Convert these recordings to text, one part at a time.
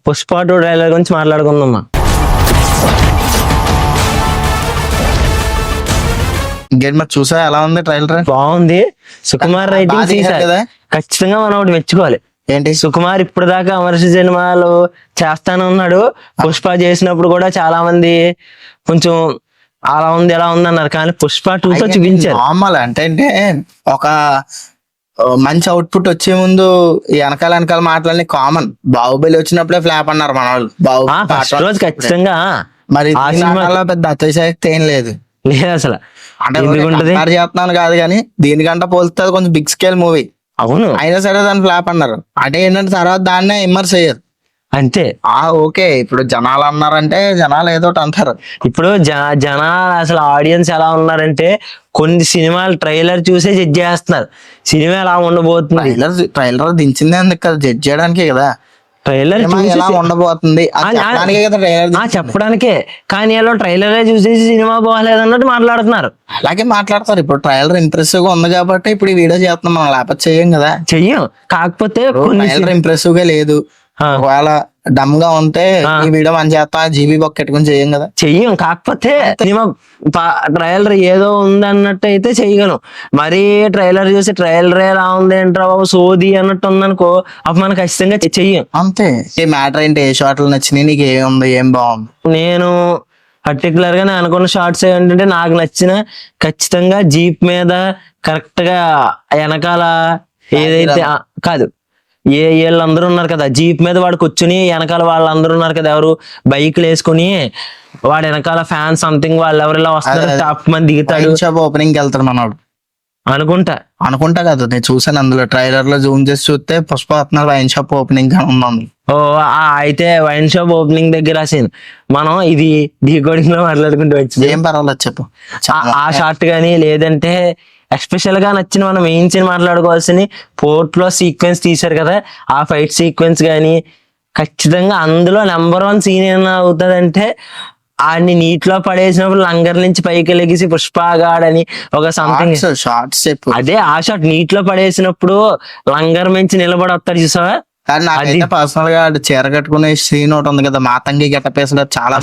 Pushpa 2 trailer గురించి మాట్లాడుకుందామా. ఇంకేంటి మరి చూసా ఎలా ఉంది ట్రైలర్? బాగుంది. సుకుమార్ రైటింగ్ కదా ఖచ్చితంగా మనం ఒకటి మెచ్చుకోవాలి. ఏంటి? సుకుమార్ ఇప్పుడు దాకా అమర్ష సినిమాలు చేస్తానే ఉన్నాడు. పుష్ప చేసినప్పుడు కూడా చాలా మంది కొంచెం అలా ఉంది ఎలా ఉంది అన్నారు, కానీ పుష్ప 2తో చూపించారు. నార్మల్ అంటే ఒక మంచి అవుట్పుట్ వచ్చే ముందు ఈ వెనకాల మాటలన్నీ కామన్. బాహుబలి వచ్చినప్పుడే ఫ్లాప్ అన్నారు మన వాళ్ళు. రోజు ఖచ్చితంగా మరి పెద్ద అతిశయక్తి ఏం లేదు అసలు. అంటే చేస్తున్నాను కాదు, కానీ దీనికంటే పోలిస్తే కొంచెం బిగ్ స్కేల్ మూవీ. అవును, అయినా సరే దాన్ని ఫ్లాప్ అన్నారు. అంటే ఏంటంటే తర్వాత దాన్నే విమర్శ అయ్యారు అంతే. ఓకే, ఇప్పుడు జనాలు అన్నారంటే జనాలు ఏదో ఒకటి అంటారు. ఇప్పుడు జనాలు అసలు ఆడియన్స్ ఎలా ఉన్నారంటే కొన్ని సినిమాలు ట్రైలర్ చూసే జడ్జ్ చేస్తున్నారు సినిమా ఎలా ఉండబోతుంది. ట్రైలర్ దించిందే అందుకు కదా, జడ్జ్ చేయడానికే కదా. ట్రైలర్ ఎలా ఉండబోతుంది చెప్పడానికే, కానీ ఎలా ట్రైలరే చూసేసి సినిమా బాగాలేదు అన్నట్టు మాట్లాడుతున్నారు. అలాగే మాట్లాడతారు. ఇప్పుడు ట్రైలర్ ఇంప్రెసివ్ గా ఉంది కాబట్టి ఇప్పుడు ఈ వీడియో చేస్తున్నాం మనం, లేకపోతే చెయ్యం కదా. చెయ్యం. కాకపోతే ట్రైలర్ ఇంప్రెసివ్ గా లేదు, ఒకవేళ డమ్ గా ఉంటే ఈ వీడియో మనం చేస్తా జీబీ బొక్క పెట్టుకుని చెయ్యం కదా. చెయ్యం. కాకపోతే సినిమా ట్రైలర్ ఏదో ఉంది అన్నట్టు అయితే చెయ్యగలం. మరీ ట్రైలర్ చూసి ట్రైలర్ ఎలా ఉంది ఏంట్రా బాబు సోది అన్నట్టు ఉందనుకో, అప్పుడు మనం ఖచ్చితంగా చెయ్యం. అంతే. ఏ మ్యాటర్ ఏంటి, ఏ షార్ట్లు నచ్చినాయి నీకు, ఏముంది ఏం బాగుంది? నేను పర్టికులర్ గా నేను అనుకున్న షార్ట్స్ ఏంటంటే నాకు నచ్చిన ఖచ్చితంగా జీప్ మీద కరెక్ట్ గా వెనకాల ఏదైతే కాదు వీళ్ళందరూ ఉన్నారు కదా జీప్ మీద వాడు కూర్చుని వెనకాల వాళ్ళందరూ ఉన్నారు కదా, ఎవరు బైక్లు వేసుకుని వాడు వెనకాల ఫ్యాన్ సంథింగ్ వాళ్ళు ఎవరిలా వస్తారు, టాప్ మంది దిగుతాడు. ఓపెనింగ్ వెళ్తాడు మనోడు అనుకుంటా కదా. నేను చూసాను అందులో ట్రైలర్ లో జూమ్ చేసి చూస్తే పుష్ప వైన్ షాప్ ఓపెనింగ్ ఉంది. అయితే వైన్ షాప్ ఓపెనింగ్ దగ్గర సీన్ మనం ఇది డీకోడింగ్ లో మాట్లాడుకుంటూ వచ్చింది. ఏం పర్వాలేదు చెప్పు. ఆ షార్ట్ గానీ లేదంటే ఎస్పెషల్ గా నచ్చిన మనం మెయిన్ సీన్ మాట్లాడుకోవాల్సిన పోర్ట్ లో సీక్వెన్స్ తీశారు కదా, ఆ ఫైట్ సీక్వెన్స్ గానీ ఖచ్చితంగా అందులో నెంబర్ 1 సీన్ ఏమైనా అవుతుందంటే ఆడిని నీటిలో పడేసినప్పుడు లంగర్ నుంచి పైకి లెగిసి పుష్పగాడని ఒక సంథింగ్ షార్ట్స్ అదే ఆ షాట్ నీటిలో పడేసినప్పుడు లంగర్ నుంచి నిలబడి వస్తాడు చూసావా. కానీ నాకైతే పర్సనల్ గా చీర కట్టుకునే సీన్ ఒకటి ఉంది కదా, మాతంగి గెటప్ వేసినప్పుడు చాలా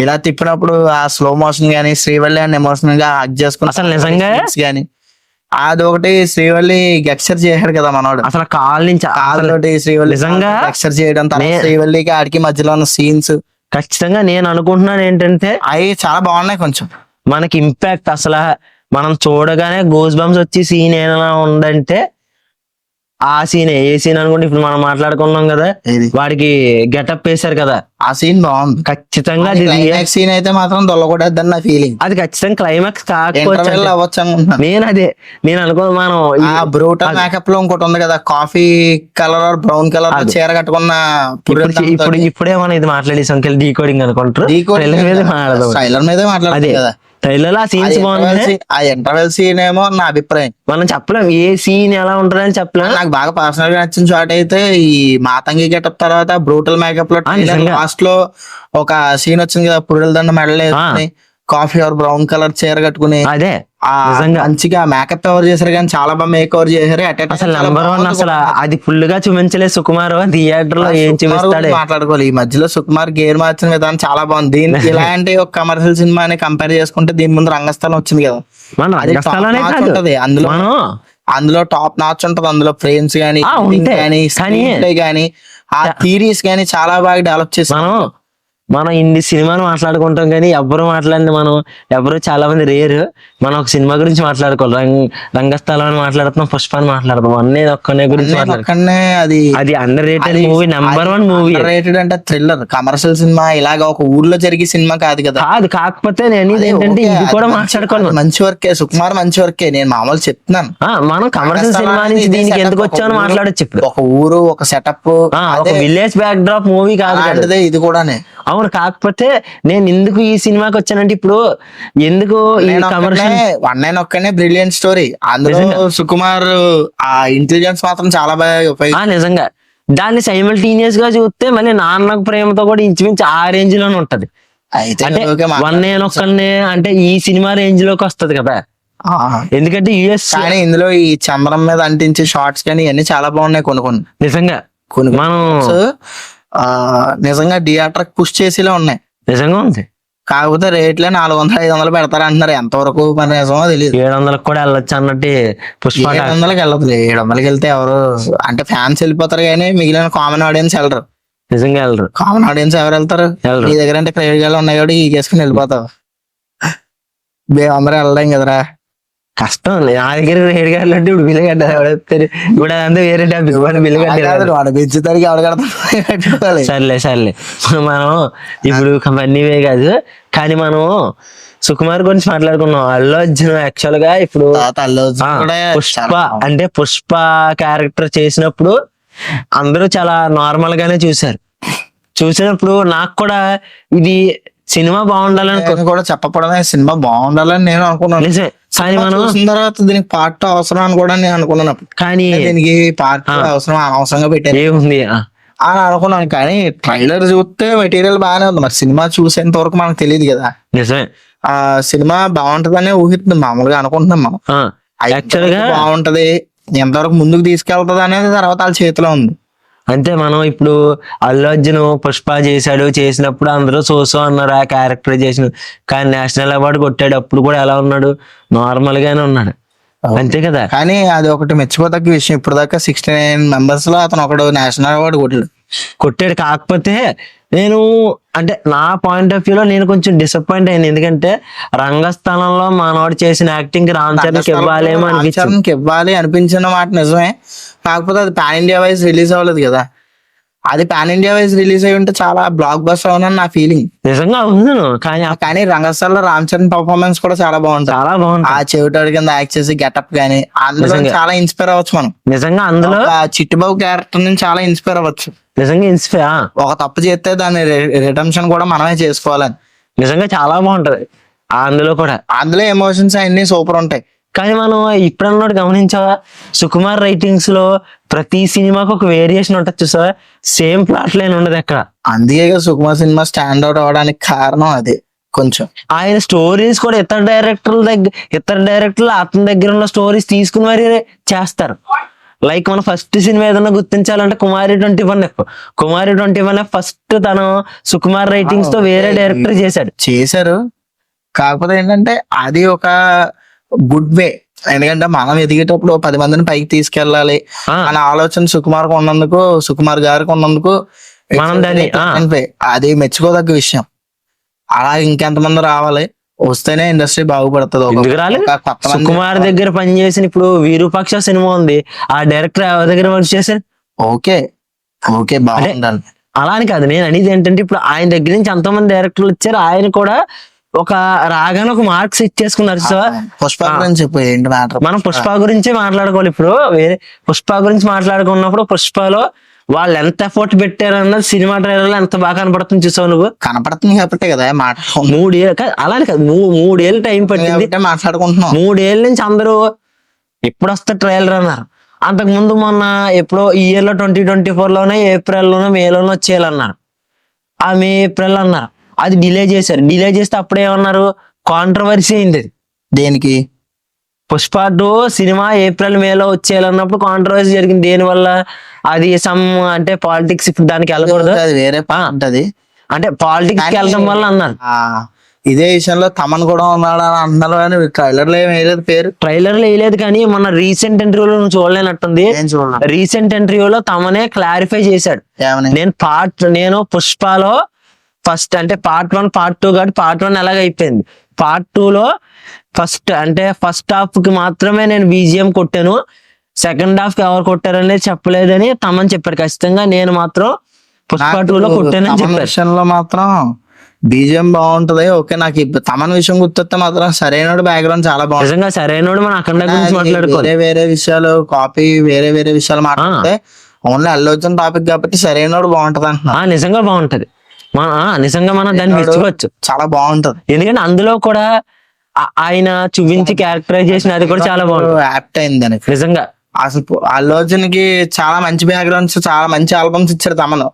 ఇలా తిప్పినప్పుడు ఆ స్లో మోషన్ గానీ శ్రీవల్లి అని ఎమోషనల్ గా హగ్ చేసుకుని అసలు నిజంగా గానీ అదొకటి శ్రీవల్లి గెక్చర్ చేశాడు కదా మనోడు. అసలు కాల్ నుంచి కాళ్ళతోటి శ్రీవల్లి నిజంగా గెక్చర్ చేయడం, శ్రీవల్లికి ఆడికి మధ్యలో ఉన్న సీన్స్ ఖచ్చితంగా నేను అనుకుంటున్నాను ఏంటంటే అవి చాలా బాగున్నాయి. కొంచెం మనకి ఇంపాక్ట్ అసలు మనం చూడగానే గోస్ బంప్స్ వచ్చి సీన్ ఏమైనా ఉందంటే ఆ సీన్ ఏ సీన్ అనుకుంటే ఇప్పుడు మనం మాట్లాడుకున్నాం కదా, వాడికి గెటప్ వేశారు కదా, ఆ సీన్ బాగుంది. ఖచ్చితంగా సీన్ అయితే మాత్రం దొల్లగొట్టద్దని నా ఫీలింగ్. అది ఖచ్చితంగా క్లైమాక్స్ కాకపోతే నేను అనుకో మనం బ్రూటల్ మేకప్ లో ఇంకోటి ఉంది కదా, కాఫీ కలర్ బ్రౌన్ కలర్ చీర కట్టుకున్న ఇప్పుడే మనం ఇది మాట్లాడేసాం డీకోడింగ్ అనుకుంటారు. ట్రైలర్ మీదే మాట్లాడదు కదా. ట్రైలర్ ఆ సీన్స్ బాగుంది. ఆ ఇంటర్వెల్ సీన్ ఏమో నా అభిప్రాయం. మనం చెప్పలేం ఏ సీన్ ఎలా ఉంటుందని చెప్పలేం. నాకు బాగా పర్సనల్ గా నచ్చిన షాట్ అయితే ఈ మాతంగి గెటప్ తర్వాత బ్రూటల్ మేకప్ లో లాస్ట్ లో ఒక సీన్ వచ్చింది కదా, పురుల దండ medal coffee or brown colour చీర కట్టుకుని అదే మంచిగా మేకప్ కవర్ చేశారు, కానీ చాలా బాగా మేక్ కవర్ చేశారు. అసలు నెంబర్ 1 అసలు అది ఫుల్ గా చూపించలేదు సుకుమార్ థియేటర్ లో. ఏం చూపిస్తాడు మాట్లాడుకోవాలి. ఈ మధ్యలో సుకుమార్ గేర్ మార్చిన విధానం చాలా బాగుంది. దీనికి ఇలాంటి ఒక కమర్షియల్ సినిమాని కంపేర్ చేసుకుంటే దీని ముందు రంగస్థలం వచ్చింది కదా, అందులో టాప్ నాచ్ ఉంటది. అందులో ఫ్రేమ్స్ గానీ గానీ ఆ థీరీస్ గానీ చాలా బాగా డెవలప్ చేశారు. మనం ఇన్ని సినిమాలు మాట్లాడుకుంటాం కానీ ఎవరు మాట్లాడింది మనం ఎవరు చాలా మంది రేరు. మనం ఒక సినిమా గురించి మాట్లాడుకోవాలి, రంగస్థలం అని మాట్లాడుతున్నాం, పుష్ప అని మాట్లాడుతాం, అన్నీ ఒక్కనే గురించి అది under rated movie, number 1 movie. Rated అంటే థ్రిల్లర్ కమర్షియల్ సినిమా, ఇలాగ ఒక ఊర్లో జరిగే సినిమా కాదు కదా. కాకపోతే నేను ఏంటంటే ఇది కూడా మాట్లాడుకోవాలి. మంచి వర్కే సుకుమార్, మంచి వర్కే. నేను మామూలు చెప్తున్నాను, మనం కమర్షియల్ సినిమా నుంచి దీనికి ఎందుకు వచ్చామని మాట్లాడచ్చు. ఇప్పుడు ఒక ఊరు, ఒక సెటప్, ఒక విలేజ్ బ్యాక్ డ్రాప్ మూవీ కాదు ఇది కూడానే. అవును. కాకపోతే నేను ఎందుకు ఈ సినిమాకి వచ్చానంటే ఇప్పుడు ఎందుకు ఒక్కనే బ్రిలియంట్ స్టోరీ, అందులో సుకుమార్ ఆ ఇంటెలిజెన్స్ మాత్రం చాలా బాగా నిజంగా. దాన్ని సైమల్టేనియస్ గా చూస్తే మళ్ళీ నాన్న ప్రేమతో కూడా ఇంచుమించు ఆ రేంజ్ లోనే ఉంటది. అంటే ఒక్కనే అంటే ఈ సినిమా రేంజ్ లోకి వస్తది కదా, ఎందుకంటే యుఎస్. కానీ ఇందులో ఈ చంద్రం మీద అంటించే షార్ట్స్ కానీ ఇవన్నీ చాలా బాగున్నాయి. కొన్ని నిజంగా మనం నిజంగా థియేటర్ పుష్ చేసేలా ఉన్నాయి. నిజంగా ఉంది. కాకపోతే రేట్లే 400-500 పెడతారు అంటున్నారు. ఎంతవరకు మరి నిజమో తెలియదు. 700 కూడా వెళ్ళొచ్చు అన్నట్టు పుష్ప 700కి వెళ్ళదు. 700కి వెళ్తే ఎవరు అంటే ఫ్యాన్స్ వెళ్ళిపోతారు కానీ మిగిలిన కామన్ ఆడియన్స్ వెళ్ళరు. నిజంగా వెళ్ళరు. కామన్ ఆడియన్స్ ఎవరు వెళ్తారు? వెళ్ళరు. నీ దగ్గర అంటే క్రెడిట్ కార్డు ఉన్నాయి కాబట్టి ఈగేసుకుని వెళ్ళిపోతావు. అందరూ వెళ్ళలేం కదరా. కష్టం. నా దగ్గర రేట్ కార్డులు అంటే ఇప్పుడు బిల్లు కట్టారు. ఇప్పుడు అదంతా వేరే టాపిక్. బిల్లు కట్టారు. వాడు పెంచుతానికి ఎవరు కడతారు? సర్లే మనం ఇప్పుడు అవన్నీవే కాదు కానీ మనం సుకుమార్ గురించి మాట్లాడుకున్నాం. అల్లు అర్జున్ యాక్చువల్ గా ఇప్పుడు పుష్ప అంటే పుష్ప క్యారెక్టర్ చేసినప్పుడు అందరూ చాలా నార్మల్ గానే చూసినప్పుడు నాకు కూడా ఇది సినిమా బాగుండాలని కూడా చెప్పడమే. సినిమా బాగుండాలని నేను అనుకున్నాను. నిజమే. కానీ మనం చూసిన తర్వాత దీనికి పార్ట్ అవసరం అని కూడా నేను అనుకున్నాను. కానీ దీనికి పార్ట్ అవసరం అనవసరంగా పెట్టారు ఏముంది అని అనుకున్నాను. కానీ ట్రైలర్ చూస్తే మెటీరియల్ బాగానే ఉంది. మరి సినిమా చూసేంత వరకు మనకు తెలియదు కదా. నిజమే. ఆ సినిమా బాగుంటదనే ఊహిస్తుంది మామూలుగా అనుకుంటున్నాం మనం. యాక్చువల్ గా బాగుంటది, ఎంతవరకు ముందుకు తీసుకెళ్తది అనేది తర్వాత వాళ్ళ చేతిలో ఉంది. అంతే. మనం ఇప్పుడు అల్లు అర్జున్ పుష్ప చేసినప్పుడు అందరూ సోసో అన్నారు ఆ క్యారెక్టర్ చేసిన. కానీ నేషనల్ అవార్డు కొట్టాడు అప్పుడు కూడా ఎలా ఉన్నాడు? నార్మల్ గానే ఉన్నాడు. అంతే కదా. కానీ అది ఒకటి మెచ్చుకోదగ్గ విషయం. ఇప్పుడు దాకా 69 మెంబర్స్ లో అతను ఒకడు నేషనల్ అవార్డు కొట్టాడు. కాకపోతే నేను అంటే నా పాయింట్ ఆఫ్ వ్యూలో నేను కొంచెం డిసప్పాయింట్ అయింది. ఎందుకంటే రంగస్థలంలో మనోడు చేసిన యాక్టింగ్ రామ్ చరణ్కి ఇవ్వాలేమో ఇవ్వాలి అనిపించిన మాట నిజమే. కాకపోతే అది పాన్ ఇండియా వైజ్ రిలీజ్ అవ్వలేదు కదా. అది పాన్ ఇండియా వైజ్ రిలీజ్ అయ్యి ఉంటే చాలా బ్లాక్ బస్టర్ అవునని నా ఫీలింగ్. నిజంగా అవును. కానీ రంగస్థలంలో రామ్ చరణ్ పర్ఫార్మెన్స్ కూడా చాలా బాగుంటుంది. ఆ చెవిటాడి కింద యాక్ట్ చేసి గెటప్ గానీ అందులో చాలా ఇన్స్పైర్ అవ్వచ్చు మనం. నిజంగా అందులో చిట్టుబాబు క్యారెక్టర్ నుంచి చాలా ఇన్స్పైర్ అవ్వచ్చు. నిజంగా ఒక తప్పు చేస్తే దాన్ని రిడెంప్షన్ కూడా మనమే చేసుకోవాలని. నిజంగా చాలా బాగుంటది అందులో ఎమోషన్స్ అన్ని సూపర్ ఉంటాయి. కానీ మనం ఇప్పుడన్నోడు గమనించావా? సుకుమార్ రైటింగ్స్ లో ప్రతి సినిమాకి ఒక వేరియేషన్ ఉంటుంది చూసావా? సేమ్ ప్లాట్ లైన్ ఉండదు ఎక్కడ. అందుకే సుకుమార్ సినిమా స్టాండ్ అవుట్ అవ్వడానికి కారణం అదే. కొంచెం ఆయన స్టోరీస్ కూడా ఇతర డైరెక్టర్లు అతని దగ్గర ఉన్న స్టోరీస్ తీసుకుని మరీ చేస్తారు. లైక్ మనం ఫస్ట్ సినిమా ఏదన్నా గుర్తించాలంటే కుమారి 21F ఫస్ట్ తను సుకుమార్ రైటింగ్స్ తో వేరే డైరెక్టర్ చేశారు. కాకపోతే ఏంటంటే అది ఒక గుడ్ వే. ఎందుకంటే మనం ఎదిగేటప్పుడు 10 మందిని పైకి తీసుకెళ్ళాలి అనే ఆలోచన సుకుమార్ గారికి ఉన్నందుకు మనం దాన్ని అది మెచ్చుకోదగ్గ విషయం. అలా ఇంకెంతమంది రావాలి, వస్తేనే ఇండస్ట్రీ బాగుపడుతుంది. సుకుమార్ దగ్గర పనిచేసిన ఇప్పుడు విరూపాక్ష సినిమా ఉంది, ఆ డైరెక్టర్ ఎవరి దగ్గర వర్క్ చేశారు? ఓకే బాగుండాలి. అలా అని కాదు నేను అనేది ఏంటంటే ఇప్పుడు ఆయన దగ్గర నుంచి ఎంతో మంది డైరెక్టర్లు వచ్చారు. ఆయన కూడా ఒక రాగానే ఒక మార్క్స్ ఇచ్చేసుకున్నారు. సో పుష్ప గురించి మనం పుష్ప గురించే మాట్లాడుకోవాలి. ఇప్పుడు వేరే పుష్ప గురించి మాట్లాడుకున్నప్పుడు పుష్పలో వాళ్ళు ఎంత ఎఫర్ట్ పెట్టారన్నది సినిమా ట్రైలర్ లో ఎంత బాగా కనపడుతుంది చూసావు నువ్వు? కనపడుతుంది కాబట్టి కదా మాట. 3 ఏళ్ళు అలానే కాదు, 3 ఏళ్ళు టైం పట్టింది మాట్లాడుకుంటున్నాం. 3 ఏళ్ళ నుంచి అందరూ ఎప్పుడు వస్తే ట్రైలర్ అన్నారు. అంతకు ముందు మొన్న ఎప్పుడో ఈ ఇయర్ లో 2024 లోనే ఏప్రిల్లోనో మేలోనో వచ్చేయాలన్నారు. ఆ మే ఏప్రిల్ అన్నారు. అది డిలే చేశారు. డిలే చేస్తే అప్పుడేమన్నారు? కాంట్రవర్సీ అయింది. దేనికి? పుష్ప 2 సినిమా ఏప్రిల్ మేలో వచ్చేయాలన్నప్పుడు కాంట్రవర్సీ జరిగింది. దేనివల్ల? అది అంటే పాలిటిక్స్. ఇప్పుడు దానికి వెళ్ళకూడదు, వేరే ఉంటది. అంటే పాలిటిక్స్ కి వెళ్ళడం వల్ల అన్నారు. ఇదే విషయంలో తమన్ కూడా ఉన్నాడు అని అంటున్నారు. కానీ ట్రైలర్ లో వేయలేదు, ట్రైలర్ లో వేయలేదు. కానీ మొన్న రీసెంట్ ఇంటర్వ్యూలో నువ్వు చూడలేనట్టుంది. రీసెంట్ ఇంటర్వ్యూలో తమనే క్లారిఫై చేశాడు. నేను పుష్పలో ఫస్ట్ అంటే పార్ట్ 1 పార్ట్ 2 కాబట్టి పార్ట్ 1 ఎలాగ అయిపోయింది. పార్ట్ 2 లో ఫస్ట్ హాఫ్ కి మాత్రమే నేను బీజిఎం కొట్టాను, సెకండ్ హాఫ్ కి ఎవరు కొట్టారనేది చెప్పలేదని తమని చెప్పాడు. ఖచ్చితంగా నేను మాత్రం పుష్ప 2 లో కొట్టానని చెప్పారు. విషయంలో మాత్రం బీజిఎం బాగుంటది. ఓకే, నాకు తమన్ విషయం గుర్తొస్తే మాత్రం సరైనోడు బ్యాక్గ్రౌండ్ చాలా బాగుంది. నిజంగా సరైనోడు. మన అఖండ గురించి మాట్లాడుకోవాలి. వేరే విషయాలు కాపీ వేరే విషయాలు మాట్లాడితే ఓన్లీ అల్లు అర్జున్ టాపిక్ కాబట్టి సరైనోడు బాగుంటది అంటున్నా. నిజంగా బాగుంటది. నిజంగా మనం దాన్ని మెచ్చుకోవచ్చు. చాలా బాగుంటది. ఎందుకంటే అందులో కూడా ఆయన చూపించి క్యారెక్టరైజేషన్ అది కూడా చాలా బాగుంది. యాప్ట్ అయింది నిజంగా. అసలు అల్లు అర్జున్ కి చాలా మంచి బ్యాక్గ్రౌండ్స్, చాలా మంచి ఆల్బమ్స్ ఇచ్చారు తమను.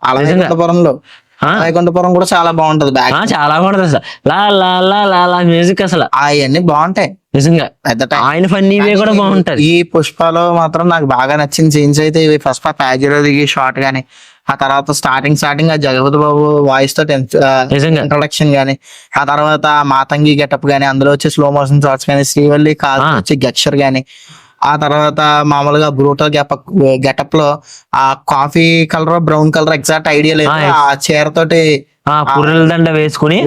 వైకుంఠపురం కూడా చాలా బాగుంటది. చాలా బాగుంటది అసలు. లా లా లా లా లా మ్యూజిక్ అసలు అవన్నీ బాగుంటాయి నిజంగా. ఆయన ఫన్నీ వే కూడా బాగుంటది. ఈ పుష్పలో మాత్రం నాకు బాగా నచ్చిన సీన్స్ అయితే ఇవి. ఫస్ట్ ప్యాజీలో దిగి షార్ట్ గానీ ఆ తర్వాత స్టార్టింగ్ ఆ జగపతి బాబు వాయిస్ తో నిజంగా ఇంట్రొడక్షన్ గానీ, ఆ తర్వాత మాతంగి గెటప్ గానీ, అందులో వచ్చే స్లో మోషన్ షాట్స్ గానీ, శ్రీవల్లి కాల్ వచ్చే గెక్షర్ గానీ, ఆ తర్వాత మామూలుగా బ్రూటల్ గెటప్ లో ఆ coffee colour brown colour exact idea లేదు, ఆ చీర తోటి పుర్రెల దండ వేసుకుని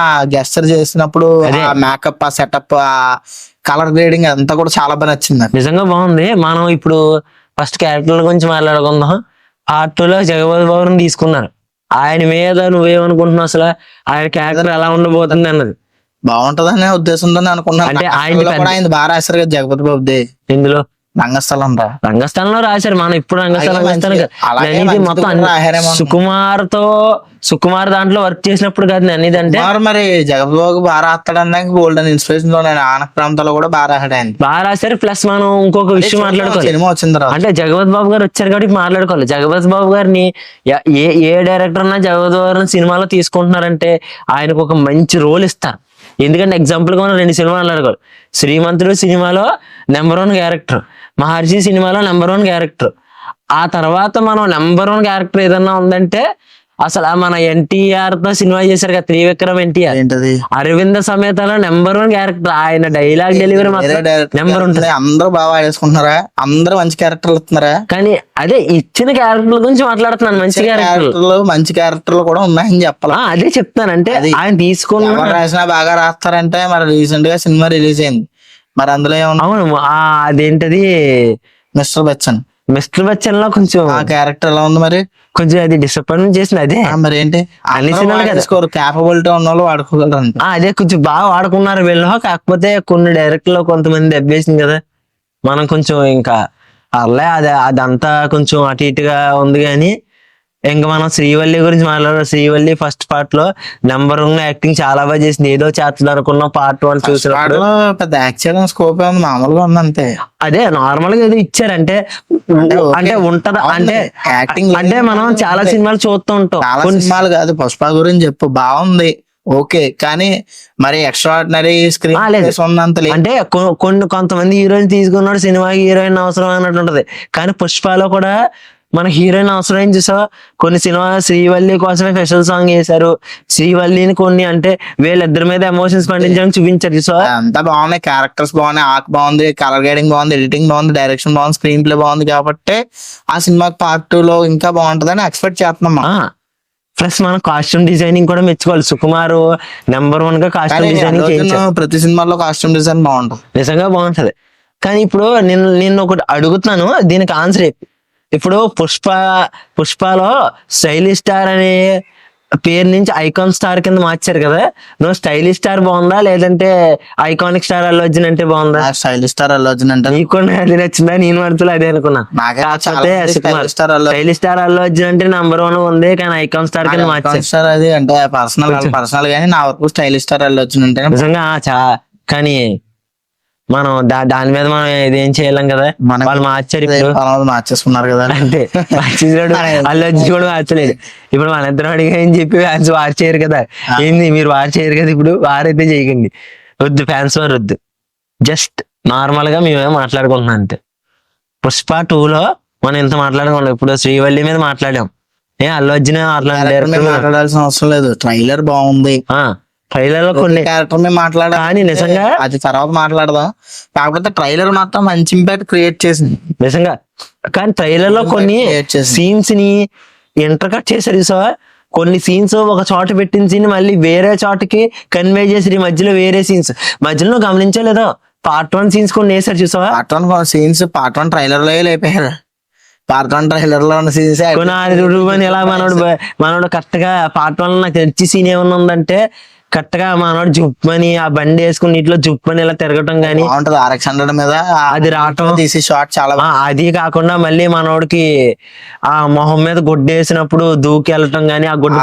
ఆ గెస్టర్ చేసినప్పుడు ఆ మేకప్, ఆ సెటప్, ఆ కలర్ గ్రేడింగ్ అంతా కూడా చాలా బాగా నచ్చింది నాకు. నిజంగా బాగుంది. మనం ఇప్పుడు ఫస్ట్ క్యారెక్టర్ల గురించి మాట్లాడుకుందాం. పార్ట్ 2 లో జగపతి బాబుని తీసుకున్నారు. ఆయన మీద నువ్వేమనుకుంటున్నావు అసలు? ఆయన క్యారెక్టర్ ఎలా ఉండబోతుంది అన్నది బాగుంటదనే ఉద్దేశంతోనే అనుకున్నాను. అంటే ఆయన బాగా రాశారు కదా జగపతి బాబుది ఇందులో రంగస్థలం రంగస్థలంలో రాశారు. మనం ఇప్పుడు రంగస్థలం మొత్తం సుకుమార్ దాంట్లో వర్క్ చేసినప్పుడు కాదు అనేది. అంటే మరి జగపతి బాబు బాగా రాస్తాడన్నాక గోల్డెన్ ఇన్స్పిరేషన్ లో ఆనక ప్రాంతాల్లో కూడా బాగా రాశాడు ఆయన. బాగా రాశారు. ప్లస్ మనం ఇంకొక విషయం మాట్లాడుకోవాలి. సినిమా వచ్చిన తర్వాత అంటే జగపతి బాబు గారు వచ్చారు కాబట్టి మాట్లాడుకోవాలి. జగపతి బాబు గారిని ఏ డైరెక్టర్ అన్నా జగపతి బాబు గారిని సినిమాలో తీసుకుంటున్నారంటే ఆయనకు ఒక మంచి రోల్ ఇస్తారు. ఎందుకంటే ఎగ్జాంపుల్ గా మనం 2 సినిమాలు మాట్లాడుకోవాలి. శ్రీమంతుడు సినిమాలో నెంబర్ 1 క్యారెక్టర్, మహర్షి సినిమాలో నెంబర్ 1 క్యారెక్టర్. ఆ తర్వాత మనం నెంబర్ 1 క్యారెక్టర్ ఏదన్నా ఉందంటే అసలు మన ఎన్టీఆర్ తో సినిమా చేశారు కదా, త్రివిక్రమ్ ఎన్టీఆర్, ఏంటది అరవింద సమేతలో నెంబర్ 1 క్యారెక్టర్. ఆయన డైలాగ్ డెలివరీ నెంబర్ ఉంటుంది. అందరూ బాగా వేసుకుంటున్నారా, అందరూ మంచి క్యారెక్టర్లు ఇస్తున్నారా? కానీ అదే ఇచ్చిన క్యారెక్టర్ల గురించి మాట్లాడుతున్నాను. మంచి క్యారెక్టర్లు కూడా ఉన్నాయని చెప్పాలి. అదే చెప్తాను. అంటే ఆయన తీసుకున్న రాసినా బాగా రాస్తారంటే మరి రీసెంట్ గా సినిమా రిలీజ్ అయింది, మరి అందులో ఏమన్నా అవును అదేంటది మిస్టర్ బచ్చన్ లో కొంచెం ఆ క్యారెక్టర్ ఎలా ఉంది మరి? కొంచెం అది డిసప్పాయింట్మెంట్ చేసిన. అదే మరి ఏంటి అన్ని సినిమాలు క్యాపబిలిటీ ఉన్న వాళ్ళు వాడుకోగలరు. అదే కొంచెం బాగా వాడుకున్నారు వీళ్ళు. కాకపోతే కొన్ని డైరెక్టర్ లో కొంతమంది దెబ్బేసింది కదా, మనం కొంచెం ఇంకా అదంతా కొంచెం అటు ఇటుగా ఉంది. కానీ ఇంకా మనం శ్రీవల్లి గురించి మాట్లాడారు. శ్రీవల్లి ఫస్ట్ పార్ట్ లో నెంబర్ 1 యాక్టింగ్ చాలా బాగా చేసింది. ఏదో చేస్తుంది అనుకున్న పార్ట్ 1 చూసినప్పుడు పెద్ద యాక్షన్ స్కోప్ ఏమన్నా మామూలుగా ఉందంతే. అదే నార్మల్ గా ఏదో ఇచ్చారంటే అంటే ఉంటదా అంటే యాక్టింగ్ అంటే మనం చాలా సినిమాలు చూస్తూ ఉంటాం. కొన్ని సినిమాలు కాదు, పుష్ప గురించి చెప్పు బాగుంది ఓకే, కానీ మరి ఎక్స్ట్రాడినరీ స్క్రీన్ ఉందంత అంటే కొంతమంది హీరోయిన్ తీసుకున్నాడు సినిమాకి హీరోయిన్ అవసరం అన్నట్టు ఉంటది. కానీ పుష్పలో కూడా మన హీరోయిన్ అవసరం ఏం చూసా, కొన్ని సినిమా శ్రీవల్లి కోసమే స్పెషల్ సాంగ్ చేశారు. శ్రీవల్లిని కొన్ని అంటే వీళ్ళిద్దరి మీద ఎమోషన్స్ పండించడానికి చూపించారు. చూసా అంతా బాగున్నాయి, క్యారెక్టర్స్ బాగున్నాయి, ఆర్క్ బాగుంది, కలర్ గ్రేడింగ్ బాగుంది, ఎడిటింగ్ బాగుంది, డైరెక్షన్ బాగుంది, స్క్రీన్ ప్లే బాగుంది. కాబట్టి ఆ సినిమాకి పార్ట్ 2 లో ఇంకా బాగుంటదని ఎక్స్పెక్ట్ చేస్తున్నాం. ప్లస్ మనం కాస్ట్యూమ్ డిజైనింగ్ కూడా మెచ్చుకోవాలి. సుకుమార్ నెంబర్ 1 గా కాస్ట్యూమ్ డిజైనింగ్ చేయించారు. ప్రతి సినిమాలో కాస్ట్యూమ్ డిజైన్ బాగుంటుంది, నిజంగా బాగుంటది. కానీ ఇప్పుడు నేను ఒకటి అడుగుతున్నాను, దీనికి ఆన్సర్ ఇప్పుడు పుష్పలో స్టైలిష్ స్టార్ అనే పేరు నుంచి ఐకాన్ స్టార్ కింద మార్చారు కదా, నువ్వు స్టైలిష్ స్టార్ బాగుందా లేదంటే ఐకానిక్ స్టార్ అల్లు అర్జున్ అంటే బాగుందా? స్టైలిష్ స్టార్ అల్లు అర్జున్ అంటే నీకు అది నచ్చిందా? నేను పడుతున్నా అదే అనుకున్నా. స్టైలిష్ స్టార్ అల్లు అర్జున్ అంటే నెంబర్ 1 ఉంది, కానీ ఐకాన్ స్టార్ కింద మార్చారు. స్టార్ అది అంటే పర్సనల్ గానీ నా వరకు స్టైలిష్ స్టార్ అల్లు అర్జున్ అంటే నిజంగా కానీ మనం దాని మీద మనం ఇదేం చేయలేం కదా. వాళ్ళు మార్చారు, మార్చేసుకున్నారు కదా. అంటే మార్చేసాడు అల్లు అర్జున్ కూడా మార్చలేదు. ఇప్పుడు మన ఇద్దరం అడిగా అని చెప్పి ఫ్యాన్స్ వార్ చేయరు కదా. ఏంది మీరు వార్ చేయరు కదా, ఇప్పుడు వార్ అయితే చేయకండి, వద్దు, ఫ్యాన్స్ వారు వద్దు. జస్ట్ నార్మల్ గా మేమే మాట్లాడుకుంటున్నాం అంతే. పుష్ప 2 లో మనం ఎంత మాట్లాడుకోండి. ఇప్పుడు శ్రీవల్లి మీద మాట్లాడాం, అల్లు అర్జున్ మాట్లాడాల్సిన అవసరం లేదు. ట్రైలర్ బాగుంది, ట్రైలర్ లో కొన్ని క్యారెక్టర్ మీద మాట్లాడాలి, కానీ నిజంగా అది తర్వాత మాట్లాడదాం. కాకపోతే ట్రైలర్ మాత్రం మంచి ఇంపాక్ట్ క్రియేట్ చేసింది నిజంగా. కానీ ట్రైలర్ లో కొన్ని సీన్స్ ని ఇంటర్ కట్ చేశారు సార్. కొన్ని సీన్స్ ఒక చోట పెట్టిన సీన్ మళ్ళీ వేరే చోటకి కన్వే చేసి మధ్యలో వేరే సీన్స్ మధ్యలో గమనించలేదో. పార్ట్ 1 సీన్స్ కొన్ని వేసారు చూసావా. పార్ట్ 1 ట్రైలర్ లో లేపారు. పార్ట్ 1 ట్రైలర్ లో ఉన్న సీన్స్ ఎలా మనోడు కరెక్ట్ గా పార్ట్ 1 నాకు తెచ్చి సీన్ ఏమన్నా ఉందంటే కరెక్ట్ గా మనోడు జుప్పని ఆ బండి వేసుకుని నీటిలో జుప్పని ఇలా తిరగటం గానీ RX-100 మీద అది రావటం తీసి షాట్ చాలా. అది కాకుండా మళ్ళీ మనోడికి ఆ మొహం మీద గుడ్డ వేసినప్పుడు దూకి వెళ్ళటం గానీ, ఆ గుడ్డ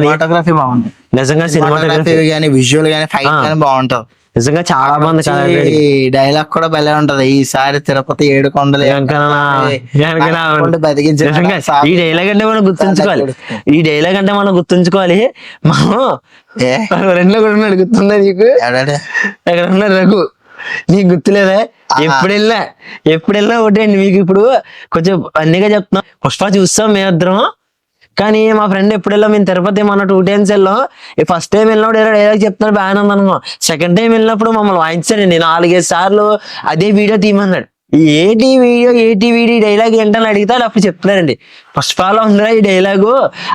ఫోటోగ్రఫీ బాగుంది నిజంగా. సినిమాటోగ్రఫీ గానీ, విజువల్ గానీ, ఫైట్ గానీ బాగుంటుంది నిజంగా. చాలా బాగుంది. డైలాగ్ కూడా భలే ఉంటది, ఈసారి తిరుపతి 7 కొండలు నిజంగా. ఈ డైలాగ్ అంటే మనం గుర్తుంచుకోవాలి, ఈ డైలాగ్ అంటే మనం గుర్తుంచుకోవాలి. మనం రెండులో కూడా ఉన్నాడు, గుర్తుందా నీకు? ఎక్కడ ఉన్నాడు రఘు, నీకు గుర్తులేదా? ఎప్పుడు వెళ్ళినా ఒకటే అండి మీకు. ఇప్పుడు కొంచెం అన్నిగా చెప్తున్నాం, పుష్ప చూస్తాం మేమిద్దరం, కానీ మా ఫ్రెండ్ ఎప్పుడు వెళ్ళాం, మేము తిరుపతి మన 2 times వెళ్ళాం. ఫస్ట్ టైం వెళ్ళినప్పుడు డైలాగ్ చెప్తున్నాడు బాగానే ఉంది అనుకో. సెకండ్ టైం వెళ్ళినప్పుడు మమ్మల్ని వాయించాడండి 4-5 సార్లు. అదే వీడియో తీయమన్నాడు. ఏటి వీడియో డైలాగ్ ఏంటని అడిగితే అప్పుడు చెప్తున్నారండి, పుష్పాలో ఉందిరా ఈ డైలాగు,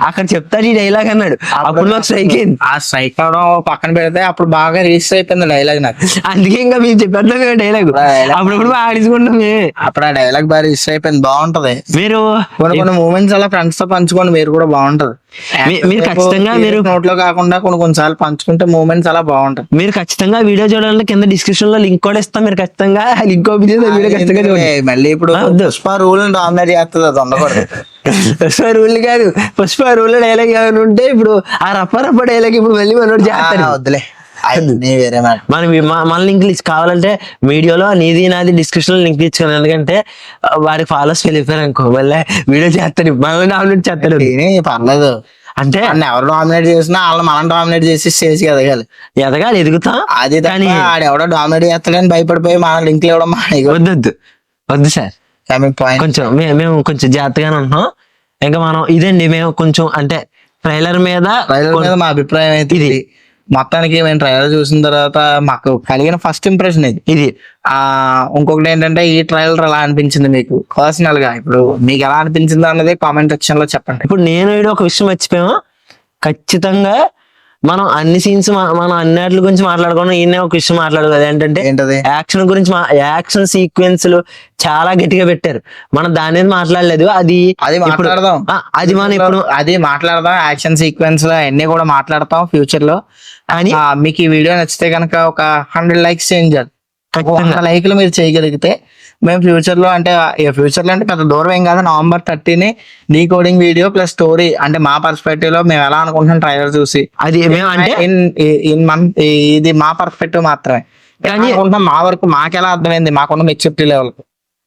అక్కడ చెప్తాడు ఈ డైలాగ్ అన్నాడు. అప్పుడు నాకు స్ట్రైక్ అయింది. ఆ స్ట్రైక్ అవడం పక్కన పెడితే అప్పుడు బాగా రిజిస్టర్ అయిపోయింది డైలాగ్ నాకు. అందుకే ఇంకా మేము చెప్పారు డైలాగ్ అప్పుడప్పుడు ఆడించుకుంటాం. అప్పుడు ఆ డైలాగ్ బాగా రిజిస్టర్ అయిపోయింది. బాగుంటది. మీరు కొన్ని మూమెంట్స్ అలా ఫ్రెండ్స్ తో పంచుకోండి, మీరు కూడా బాగుంటది. మీరు ఖచ్చితంగా మీరు నోట్లో కాకుండా కొన్నిసార్లు పంచుకుంటే మూమెంట్స్ అలా బాగుంటది. మీరు ఖచ్చితంగా వీడియో చూడాలంటే కింద డిస్క్రిప్షన్ లో లింక్ కూడా ఇస్తాం. మీరు ఖచ్చితంగా లింక్ ఓపెన్ చేసి వీడియో ఖచ్చితంగా చూడండి. మళ్ళీ ఇప్పుడు పుష్ప రూల్ డామినేట్ చేస్తుంది, అది ఉండకూడదు. పుష్ప రూల్ కాదు, పుష్ప రూల్ డైలాగ్ ఏమైనా ఉంటే ఇప్పుడు ఆ రప్ప డైలాగ్ ఇప్పుడు మళ్ళీ మనోడు చేస్తాడు. వద్దులే, వేరే మన లింక్ కావాలంటే వీడియోలో నీది నాది డిస్క్రిప్షన్ లో లింక్ ఇచ్చుకోండి. ఎందుకంటే వాడికి ఫాలోవర్స్ వెళ్ళిపోయారు అనుకో, మళ్ళీ వీడియో చేస్తాడు, మనల్ని డామినేట్ చేస్తాడు. పర్లేదు అంటే ఎవరు డామినేట్ చేసినా వాళ్ళు మనం డామినేట్ చేసి స్టేజ్ కి ఎదగాలి, ఎదుగుతాం. అది కానీ ఎవడో డామినేట్ చేస్తాడని భయపడిపోయి మన లింక్ ఇవ్వడం వద్దు సార్. కొంచెం మేము కొంచెం జాగ్రత్తగానే ఉంటున్నాం. ఇంకా మనం ఇదండి, మేము కొంచెం అంటే ట్రైలర్ మీద మా అభిప్రాయం అయితే ఇది. మొత్తానికి మేము ట్రైలర్ చూసిన తర్వాత మాకు కలిగిన ఫస్ట్ ఇంప్రెషన్ ఇది. ఇంకొకటి ఏంటంటే ఈ ట్రైలర్ ఎలా అనిపించింది మీకు పర్సనల్ గా, ఇప్పుడు మీకు ఎలా అనిపించిందో అన్నది కామెంట్ సెక్షన్ లో చెప్పండి. ఇప్పుడు నేను ఒక విషయం మర్చిపోయాము, ఖచ్చితంగా మనం అన్ని సీన్స్ మనం అన్నిటి గురించి మాట్లాడుకున్నాం. ఈయన ఒక విషయం మాట్లాడుకోవాలి ఏంటంటే యాక్షన్ గురించి. యాక్షన్ సీక్వెన్స్లు చాలా గట్టిగా పెట్టారు, మనం దాని మీద మాట్లాడలేదు. అది మాట్లాడదాం, అది మనం ఇప్పుడు అది మాట్లాడదాం. యాక్షన్ సీక్వెన్స్ లో అన్ని కూడా మాట్లాడతాం ఫ్యూచర్ లో. అని మీకు ఈ వీడియో నచ్చితే కనుక ఒక 100 likes చేయండి. 100 లైక్లు మీరు చేయగలిగితే మేము ఫ్యూచర్ లో అంటే పెద్ద దూరం ఏం కాదు, November 30 decoding video plus story, అంటే మా పర్స్పెక్టివ్ లో మేము ఎలా అనుకుంటున్నాం ట్రైలర్ చూసి, అది ఇది మా పర్స్పెక్టివ్ మాత్రమే. మా వరకు మాకు ఎలా అర్థమైంది, మాకున్న మెచ్యూరిటీ లెవెల్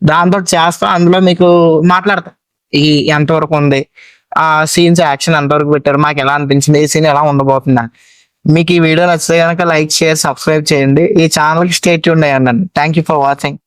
దాంతో చేస్తాం. అందులో మీకు మాట్లాడతాం ఈ ఎంతవరకు ఉంది, ఆ సీన్స్ యాక్షన్ ఎంతవరకు పెట్టారు, మాకు ఎలా అనిపించింది, ఈ సీన్ ఎలా ఉండబోతుందా. మీకు ఈ వీడియో నచ్చితే కనుక లైక్, షేర్, సబ్స్క్రైబ్ చేయండి. ఈ ఛానల్ కి స్టే ట్యూన్డ్ అయ్యండి. Thank you for watching.